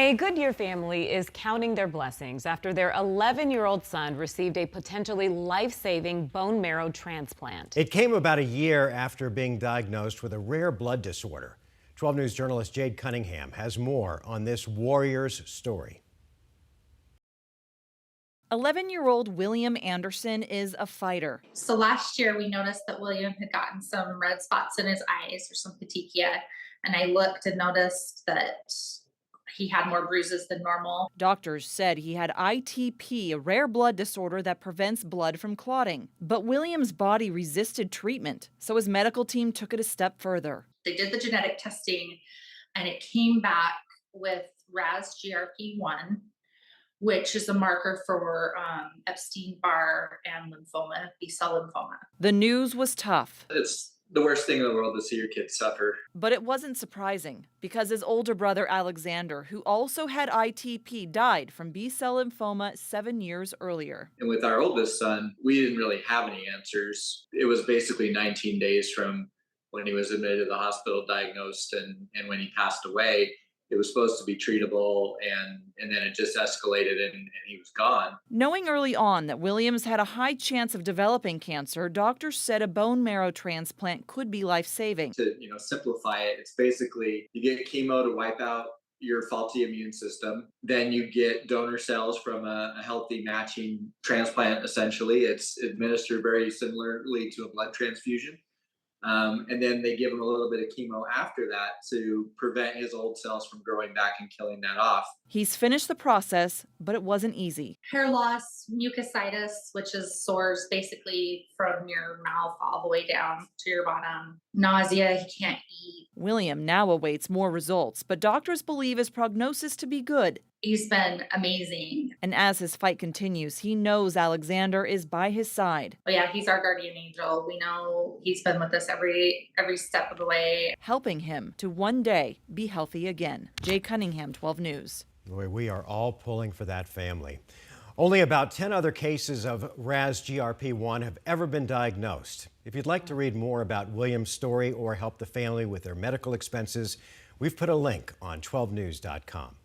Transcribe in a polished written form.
A Goodyear family is counting their blessings after their 11-year-old son received a potentially life-saving bone marrow transplant. It came about a year after being diagnosed with a rare blood disorder. 12 News journalist Jade Cunningham has more on this warrior's story. 11-year-old William Anderson is a fighter. So last year we noticed that William had gotten some red spots in his eyes or some petechia, and I looked and noticed that he had more bruises than normal. Doctors said he had ITP, a rare blood disorder that prevents blood from clotting. But William's body resisted treatment, so his medical team took it a step further. They did the genetic testing, and it came back with RAS-GRP1, which is a marker for Epstein-Barr and lymphoma, B-cell lymphoma. The news was tough. It's the worst thing in the world to see your kids suffer. But it wasn't surprising because his older brother Alexander, who also had ITP, died from B-cell lymphoma 7 years earlier. And with our oldest son, we didn't really have any answers. It was basically 19 days from when he was admitted to the hospital, diagnosed, and when he passed away. It was supposed to be treatable, and then it just escalated and he was gone. Knowing early on that Williams had a high chance of developing cancer, doctors said a bone marrow transplant could be life-saving. To simplify it, it's basically you get chemo to wipe out your faulty immune system. Then you get donor cells from a healthy matching transplant, essentially. It's administered very similarly to a blood transfusion. And then they give him a little bit of chemo after that to prevent his old cells from growing back and killing that off. He's finished the process, but it wasn't easy. Hair loss, mucositis, which is sores basically from your mouth all the way down to your bottom. Nausea, he can't eat. William now awaits more results, but doctors believe his prognosis to be good. He's been amazing. And as his fight continues, he knows Alexander is by his side. But yeah, he's our guardian angel. We know he's been with us every step of the way, helping him to one day be healthy again. Jay Cunningham, 12 News. Boy, we are all pulling for that family. Only about 10 other cases of RAS-GRP1 have ever been diagnosed. If you'd like to read more about William's story or help the family with their medical expenses, we've put a link on 12news.com.